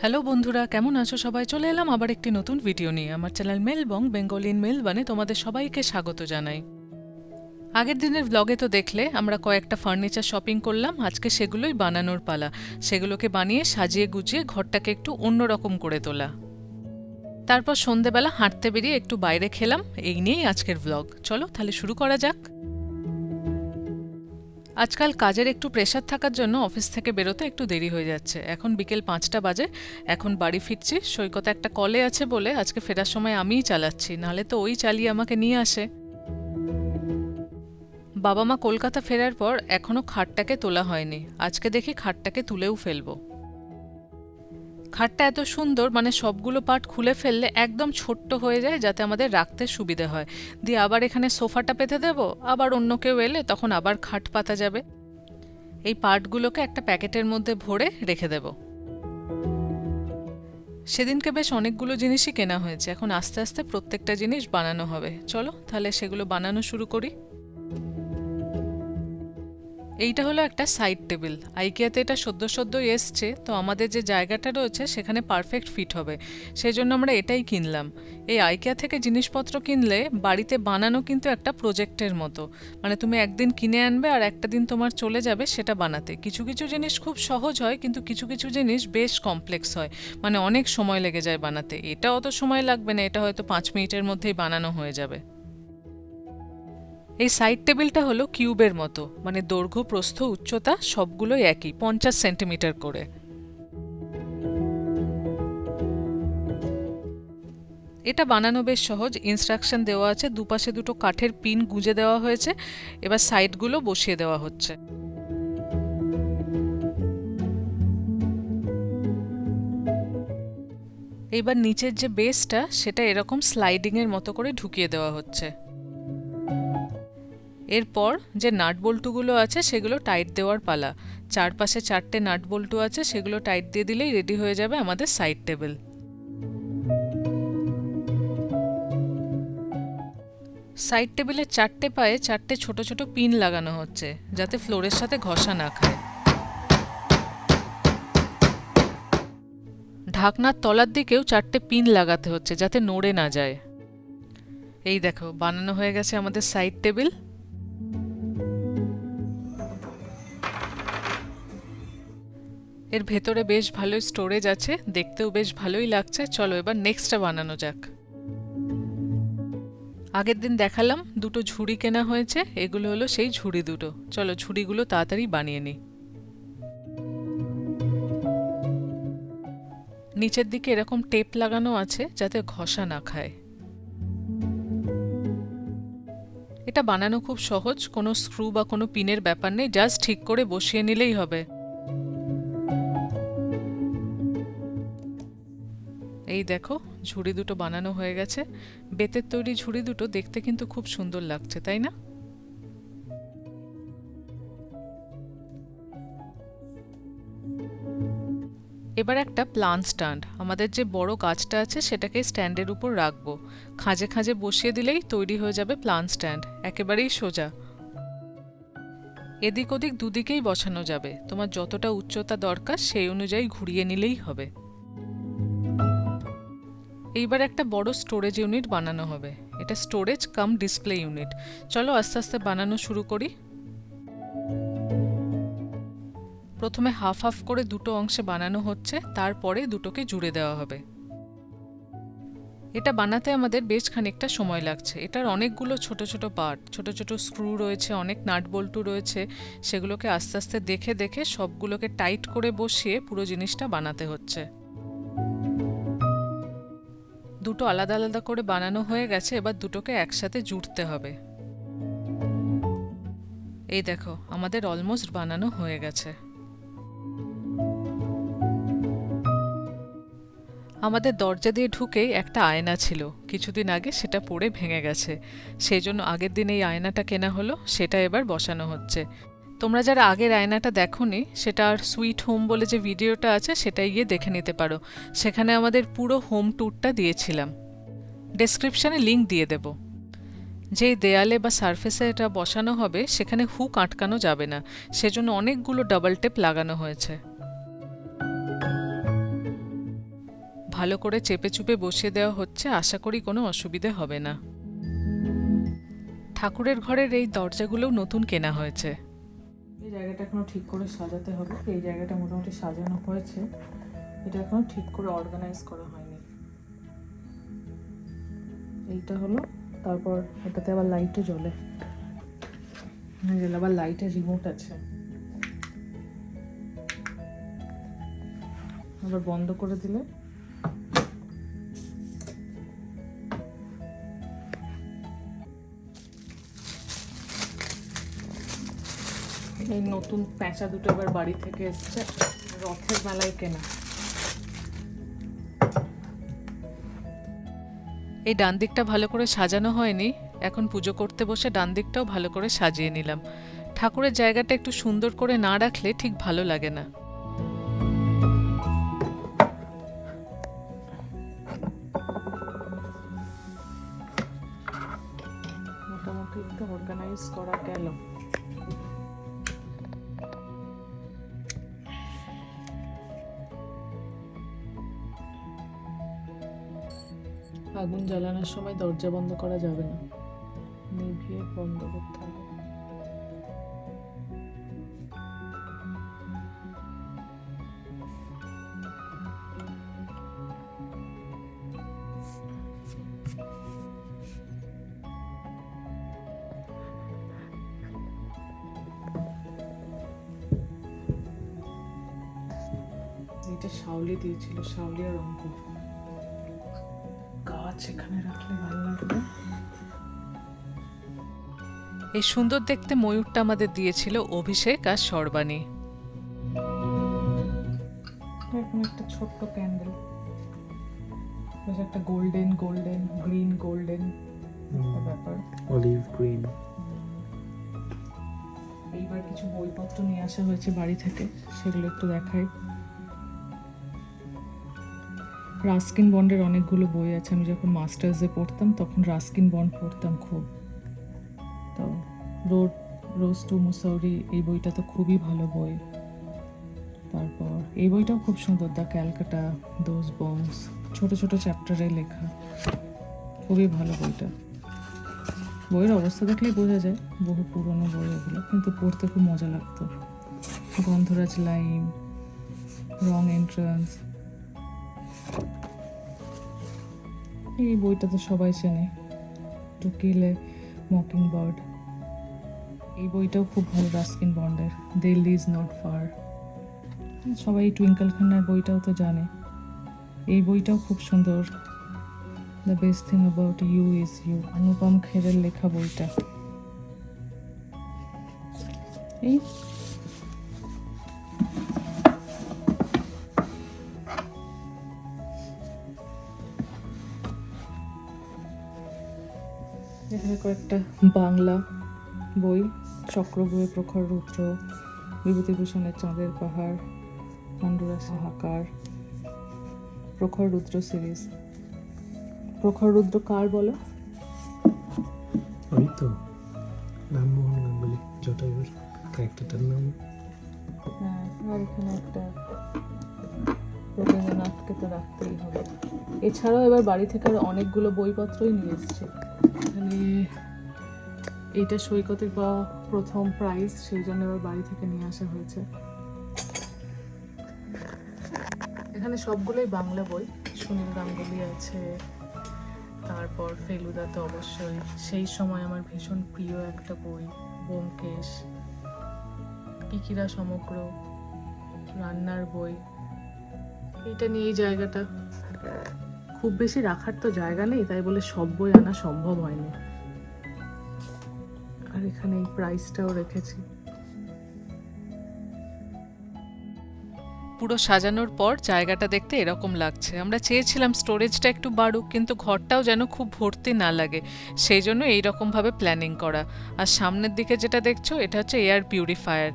Hello বন্ধুরা, কেমন আছো সবাই? চলে এলাম আবার একটি নতুন ভিডিও নিয়ে। আমার চ্যানেল মেলবং বেঙ্গলি ইন মেলবানে তোমাদের সবাইকে স্বাগত জানাই। আগের দিনের ব্লগে তো দেখলে আমরা কয়েকটা ফার্নিচার শপিং করলাম। আজকে সেগুলোই বানানোর পালা। সেগুলোকে বানিয়ে সাজিয়ে গুছিয়ে ঘরটাকে একটু অন্যরকম করে তোলা। তারপর সন্ধেবেলা হাঁটতে বেরিয়ে একটু বাইরে খেলাম। এই নিয়েই আজকের ব্লগ। চলো তাহলে শুরু করা যাক। আজকাল কাজের একটু প্রেশার থাকার জন্য অফিস থেকে বেরোতে একটু দেরি হয়ে যাচ্ছে। এখন বিকেল 5টা বাজে। এখন বাড়ি ফিরছি। সৈকত একটা কলে আছে বলে আজকে ফেরার সময় আমিই চালাচ্ছি, নাহলে তো ওই চালিয়ে আমাকে নিয়ে আসে। বাবা মা কলকাতা ফেরার পর এখনো খাটটাকে তোলা হয়নি। আজকে দেখি খাটটাকে তুলেও ফেলবো। খাটটা এত সুন্দর, মানে সবগুলো পার্ট খুলে ফেললে একদম ছোট্ট হয়ে যায়, যাতে আমাদের রাখতে সুবিধে হয়। দিয়ে আবার এখানে সোফাটা পেতে দেবো, আবার অন্য কেউ এলে তখন আবার খাট পাতা যাবে। এই পার্টগুলোকে একটা প্যাকেটের মধ্যে ভরে রেখে দেব। সেদিনকে বেশ অনেকগুলো জিনিসই কেনা হয়েছে। এখন আস্তে আস্তে প্রত্যেকটা জিনিস বানানো হবে। চলো তাহলে সেগুলো বানানো শুরু করি। এইটা হলো একটা সাইড টেবিল। আইকিয়াতে এটা সদ্য সদ্যই এসছে, তো আমাদের যে জায়গাটা রয়েছে সেখানে পারফেক্ট ফিট হবে। সেই জন্য আমরা এটাই কিনলাম। এই আইকিয়া থেকে জিনিসপত্র কিনলে বাড়িতে বানানো কিন্তু একটা প্রজেক্টের মতো। মানে তুমি একদিন কিনে আনবে আর একটা দিন তোমার চলে যাবে সেটা বানাতে। কিছু কিছু জিনিস খুব সহজ হয়, কিন্তু কিছু কিছু জিনিস বেশ কমপ্লেক্স হয়। মানে অনেক সময় লেগে যায় বানাতে। এটা অত সময় লাগবে না, এটা হয়তো 5 মিনিটের মধ্যেই বানানো হয়ে যাবে। এই সাইড টেবিলটা হলো কিউবের মতো, মানে দৈর্ঘ্য প্রস্থ উচ্চতা সবগুলোই একই, 50 সেন্টিমিটার করে। এটা বানানো বেশ সহজ। ইনস্ট্রাকশন দেওয়া আছে, দুপাশে দুটো কাঠের পিন গুঁজে দেওয়া হয়েছে। এবার সাইডগুলো বসিয়ে দেওয়া হচ্ছে। এবার নিচের যে বেসটা সেটা এরকম স্লাইডিংয়ের মতো করে ঢুকিয়ে দেওয়া হচ্ছে। এরপর যে নাট বল্টুগুলো আছে সেগুলো টাইট দেওয়ার পালা। চারপাশে 4টে নাট বল্টু আছে, সেগুলো টাইট দিয়ে দিলেই রেডি হয়ে যাবে আমাদের সাইড টেবিল। সাইড টেবিলের 4টে পায়ে 4টে ছোট ছোট পিন লাগানো হচ্ছে, যাতে ফ্লোরের সাথে ঘষা না খায়। ঢাকনার তলার দিকেও 4টে পিন লাগাতে হচ্ছে, যাতে নড়ে না যায়। এই দেখো, বানানো হয়ে গেছে আমাদের সাইড টেবিল। এর ভেতরে বেশ ভালোই স্টোরেজ আছে, দেখতেও বেশ ভালোই লাগছে। চলো এবার নেক্সটটা বানানো যাক। আগের দিন দেখালাম দুটো ঝুড়ি কেনা হয়েছে, এগুলো হলো সেই ঝুড়ি দুটো। চলো ঝুড়িগুলো তাড়াতাড়ি বানিয়ে নিই। নিচের দিকে এরকম টেপ লাগানো আছে, যাতে ঘষা না খায়। এটা বানানো খুব সহজ, কোনো স্ক্রু বা কোনো পিনের ব্যাপার নেই, জাস্ট ঠিক করে বসিয়ে নিলেই হবে। এই দেখো, ঝুড়ি দুটো বানানো হয়ে গেছে। বেতের তৈরি ঝুড়ি দুটো দেখতে কিন্তু খুব সুন্দর লাগছে, তাই না? এবার একটা প্লান্ট স্ট্যান্ড, আমাদের যে বড় গাছটা আছে সেটাকে স্ট্যান্ডের উপর রাখবো। খাঁজে খাঁজে বসিয়ে দিলেই তৈরি হয়ে যাবে প্লান্ট স্ট্যান্ড, একেবারেই সোজা। এদিক ওদিক দুদিকেই বসানো যাবে, তোমার যতটা উচ্চতা দরকার সেই অনুযায়ী ঘুরিয়ে নিলেই হবে। এইবার একটা বড় স্টোরেজ ইউনিট বানানো হবে। এটা স্টোরেজ কাম ডিসপ্লে ইউনিট। চলো আস্তে আস্তে বানানো শুরু করি। প্রথমে হাফ হাফ করে দুটো অংশে বানানো হচ্ছে, তারপরে দুটোকে জুড়ে দেওয়া হবে। এটা বানাতে আমাদের বেশ খানিকটা সময় লাগছে। এটার অনেকগুলো ছোট ছোট পার্ট, ছোট ছোট স্ক্রু রয়েছে, অনেক নাট বল্টু রয়েছে। সেগুলোকে আস্তে আস্তে দেখে দেখে সবগুলোকে টাইট করে বসিয়ে পুরো জিনিসটা বানাতে হচ্ছে। দুটো আলাদা আলাদা করে বানানো হয়ে গেছে, এবার দুটোকে একসাথে জুড়তে হবে। এই দেখো, আমাদের অলমোস্ট বানানো হয়ে গেছে। আমাদের দরজা দিয়ে ঢুকেই একটা আয়না ছিল, কিছুদিন আগে সেটা পড়ে ভেঙে গেছে। সেই জন্য আগের দিন এই আয়নাটা কেনা হলো, সেটা এবার বসানো হচ্ছে। তোমরা যারা আগের আয়নাটা দেখোনি, সেটা আর সুইট হোম বলে যে ভিডিওটা আছে সেটাই গিয়ে দেখে নিতে পারো। সেখানে আমাদের পুরো হোম ট্যুরটা দিয়েছিলাম। ডেসক্রিপশানে লিংক দিয়ে দেব। যেই দেয়ালে বা সারফেসে এটা বসানো হবে সেখানে হুক আটকানো যাবে না, সেজন্য অনেকগুলো ডাবল টেপ লাগানো হয়েছে। ভালো করে চেপে চুপে বসিয়ে দেওয়া হচ্ছে, আশা করি কোনো অসুবিধে হবে না। ঠাকুরের ঘরের এই দরজাগুলোও নতুন কেনা হয়েছে। এই জায়গাটা এখনো ঠিক করে সাজাতে হবে। এই জায়গাটা মোটামুটি সাজানো হয়েছে, এটা এখনো ঠিক করে অর্গানাইজ করা হয়নি। এইটা হলো, তারপর এটাতে আবার লাইটও জ্বলে, আবার লাইটের রিমোট আছে, আবার বন্ধ করে দিলে এই নতুন প্যাঁচা দুটো এবার বাড়ি থেকে এসছে, রথের মেলায় কেনা। এই ডান দিকটা ভালো করে সাজানো হয়নি, এখন পুজো করতে বসে ডান দিকটাও ভালো করে সাজিয়ে নিলাম। ঠাকুরের জায়গাটা একটু সুন্দর করে না রাখলে ঠিক ভালো লাগে না। মোটামুটি একটু অর্গানাইজ করা গেল। আগুন জ্বালানোর সময় দরজা বন্ধ করা যাবে না, নিভিয়ে বন্ধ করতে হবে। এটা শাওলি দিয়েছিল, শাওলি আর অঙ্কুর গাছ এখানে রাখলে ভালো লাগবে। এই সুন্দর দেখতে ময়ূরটা আমাদের দিয়েছিল অভিষেক আর সর্বাণী। এখন একটা ছোট্ট ক্যান্ডেল, বেশ একটা গোল্ডেন গোল্ডেন গ্রিন গোল্ডেন ব্যাপার, অলিভ গ্রিন। এইবার কিছু বইপত্র নিয়ে আসা হয়েছে বাড়ি থেকে, সেগুলো একটু দেখাই। রাস্কিন বন্ডের অনেকগুলো বই আছে, আমি যখন মাস্টার্সে পড়তাম তখন রাস্কিন বন্ড পড়তাম খুব। তো রোজ টু মুসৌরি, এই বইটা তো খুবই ভালো বই। তারপর এই বইটাও খুব সুন্দর, দ্য ক্যালকাটা দোজ বংস, ছোট ছোট চ্যাপ্টারে লেখা, খুবই ভালো বইটা। বইয়ের অবস্থা দেখলেই বোঝা যায় বহু পুরনো বই এগুলো, কিন্তু পড়তে খুব মজা লাগতো। গন্ধরাজ লাইম, রং এন্ট্রান্স, এই বইটা তো সবাই চেনে, to kill a mockingbird, এই বইটাও খুব ভালো রাস্কিন বন্ডের। দিল্লি ইজ নট ফার, সবাই টুইঙ্কল খান্নার বইটাও তো জানে, এই বইটাও খুব সুন্দর। The best thing about you is you, Anupam খেরের লেখা বইটা। এই এখানে কয়েকটা বাংলা বই, চক্রবুয়ে প্রখর রুদ্র, বিভূতিভূষণের চাঁদের পাহাড়, হন্ডুরাস হাহাকার, প্রখর রুদ্র সিরিজ। প্রখর রুদ্র কার বলো? ওই তো রামমোহন গাঙ্গুলি, জটায়ুর ক্যারেক্টারটার নাম। হ্যাঁ, আর এখানে একটা রবীন্দ্রনাথকে তো রাখতেই হবে। এছাড়াও এবার বাড়ি থেকে আরো অনেকগুলো বইপত্রই নিয়ে এসছে। এখানে এইটা সৈকতের পাওয়া প্রথম প্রাইজ, সেই জন্য এবার বাড়ি থেকে নিয়ে আসা হয়েছে। এখানে সবগুলোই বাংলা বই, সুনীল গাঙ্গুলি আছে, তারপর ফেলুদা তো অবশ্যই, সেই সময় আমার ভীষণ প্রিয় একটা বই ব্যোমকেশ, কিকিরা সমগ্র, রান্নার বই। এইটা নিয়ে এই জায়গাটা খুব বেশি রাখার তো জায়গা নেই, তাই বলে সব বই আনা সম্ভব হয়নি। আর এখানে এই প্রাইসটাও রেখেছি। পুরো সাজানোর পর জায়গাটা দেখতে এরকম লাগছে। আমরা চেয়েছিলাম স্টোরেজটা একটু বাড়ুক, কিন্তু ঘরটাও যেন খুব ভর্তি না লাগে, সেই জন্য এইরকমভাবে প্ল্যানিং করা। আর সামনের দিকে যেটা দেখছো, এটা হচ্ছে এয়ার পিউরিফায়ার।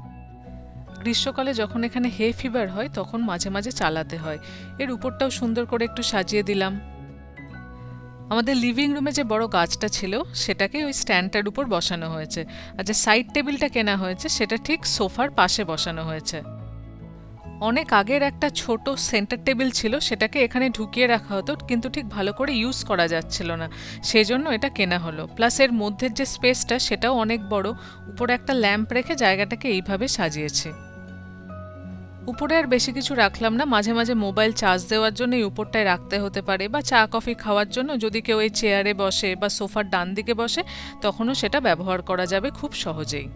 গ্রীষ্মকালে যখন এখানে হে ফিভার হয় তখন মাঝে মাঝে চালাতে হয়। এর উপরটাও সুন্দর করে একটু সাজিয়ে দিলাম। আমাদের লিভিং রুমে যে বড় গাছটা ছিল সেটাকে ওই স্ট্যান্ডটার উপর বসানো হয়েছে, আর যে সাইড টেবিলটা কেনা হয়েছে সেটা ঠিক সোফার পাশে বসানো হয়েছে। অনেক আগের একটা ছোট সেন্টার টেবিল ছিল, সেটাকে এখানে ঢুকিয়ে রাখা হতো, কিন্তু ঠিক ভালো করে ইউজ করা যাচ্ছিল না, সেই জন্য এটা কেনা হলো। প্লাস এর মধ্যের যে স্পেসটা সেটাও অনেক বড়, উপরে একটা ল্যাম্প রেখে জায়গাটাকে এইভাবে সাজিয়েছে। উপরে আর বেশি কিছু রাখলাম না, মাঝে মাঝে মোবাইল চার্জ দেওয়ার জন্য এই উপরটায় রাখতে হতে পারে, বা চা কফি খাওয়ার জন্য যদি কেউ এই চেয়ারে বসে বা সোফার ডান দিকে বসে তখনও সেটা ব্যবহার করা যাবে খুব সহজেই।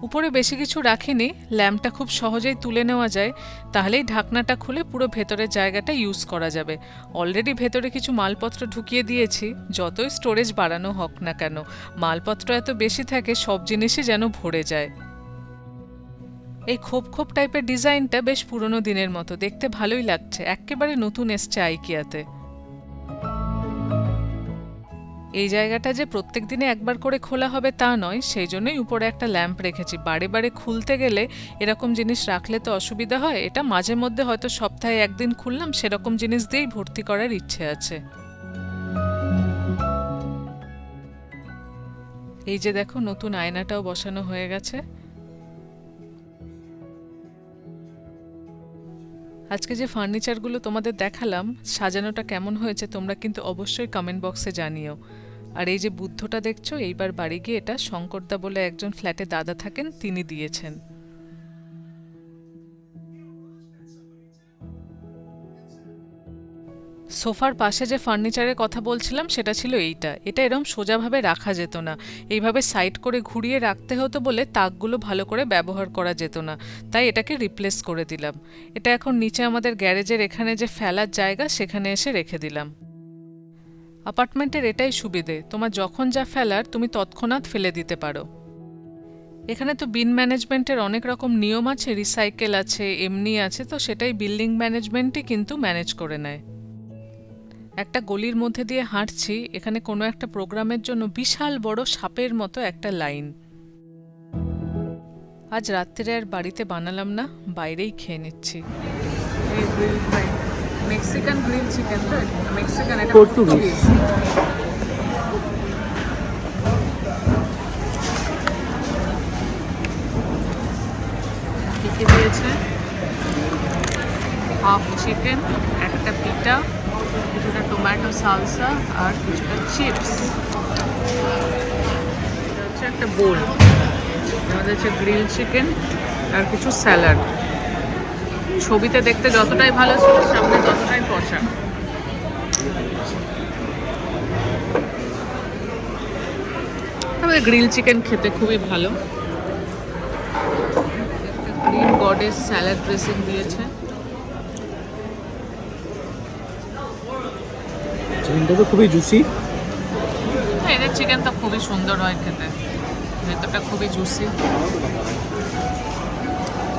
উপরে বেশি কিছু রাখিনি, ল্যাম্পটা খুব সহজেই তুলে নেওয়া যায়, তাহলেই ঢাকনাটা খুলে পুরো ভেতরের জায়গাটা ইউজ করা যাবে। অলরেডি ভেতরে কিছু মালপত্র ঢুকিয়ে দিয়েছি, যতই স্টোরেজ বাড়ানো হোক না কেন মালপত্র এত বেশি থাকে সব জিনিসই যেন ভরে যায়। এই খোপ খোপ টাইপের ডিজাইনটা বেশ পুরনো দিনের মতো, দেখতে ভালোই লাগছে, একেবারে নতুন এসছে আইকিয়াতে। এই জায়গাটা যে প্রত্যেক দিনে একবার করে খোলা হবে তা নয়, সেই জন্যই উপরে একটা ল্যাম্প রেখেছি। বারে বারে খুলতে গেলে এরকম জিনিস রাখলে তো অসুবিধা হয়, এটা মাঝে মধ্যে হয়তো সপ্তাহে একদিন খুললাম, সেরকম জিনিস দিয়েই ভর্তি করার ইচ্ছে আছে। এই যে দেখো, নতুন আয়নাটাও বসানো হয়ে গেছে। আজকে যে ফার্নিচারগুলো তোমাদের দেখালাম, সাজানোটা কেমন হয়েছে তোমরা কিন্তু অবশ্যই কমেন্ট বক্সে জানিও। আর এই যে বুদ্ধটা দেখছো, এইবার বাড়ি গিয়ে এটা শঙ্করদা বলে একজন ফ্ল্যাটে দাদা থাকেন, তিনি দিয়েছেন। সোফার পাশে যে ফার্নিচারের কথা বলছিলাম সেটা ছিল এইটা। এটা এরকম সোজাভাবে রাখা যেত না, এইভাবে সাইড করে ঘুরিয়ে রাখতে হতো বলে তাকগুলো ভালো করে ব্যবহার করা যেত না, তাই এটাকে রিপ্লেস করে দিলাম। এটা এখন নিচে আমাদের গ্যারেজের এখানে যে ফেলার জায়গা সেখানে এসে রেখে দিলাম। অ্যাপার্টমেন্টের এটাই সুবিধে, তোমার যখন যা ফেলার তুমি তৎক্ষণাৎ ফেলে দিতে পারো। এখানে তো বিন ম্যানেজমেন্টের অনেক রকম নিয়ম আছে, রিসাইকেল আছে, এমনি আছে, তো সেটাই বিল্ডিং ম্যানেজমেন্টই কিন্তু ম্যানেজ করে নেয়। একটা গলির মধ্যে দিয়ে হাঁটছি, এখানে কোনো একটা প্রোগ্রামের জন্য বিশাল বড় সাপের মতো একটা লাইন। আজ রাত্রে আর বাড়িতে বানালাম না, বাইরেই খেয়ে নিচ্ছি। মেক্সিকান গ্রিল চিকেন, মেক্সিকান এটা পর্তুগিজ। কি কি দিয়েছে? হাফ চিকেন, একটা পিটা, কিছুটা টমেটো সালসা আর কিছুটা চিপস। এটা হচ্ছে একটা বোল, আমাদের হচ্ছে গ্রিল চিকেন আর কিছু স্যালাড। ছবিতে দেখতে যতটাই ভালো ছিল, সামনে ততটাই পচা। আমাদের গ্রিল চিকেন খেতে খুবই ভালো। গ্রিন গডেস স্যালাড ড্রেসিং দিয়েছে। চিকেনটা তো খুবই জুসি। হ্যাঁ, এদের চিকেন তো খুবই সুন্দর হয় খেতে, ভেতরটা খুবই জুসি।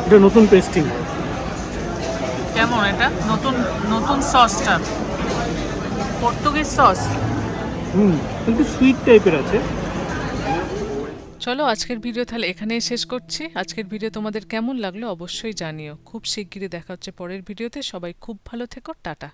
এটা নতুন পেস্টিং। কেমন এটা? নতুন নতুন সসটা পর্তুগিজ সস। কিন্তু সুইট টাইপের আছে। চলো আজকের ভিডিও তাহলে এখানেই শেষ করছি। আজকের ভিডিও তোমাদের কেমন লাগলো অবশ্যই জানিও। খুব শিগগিরই দেখা হচ্ছে পরের ভিডিওতে। সবাই খুব ভালো থেকো, টাটা।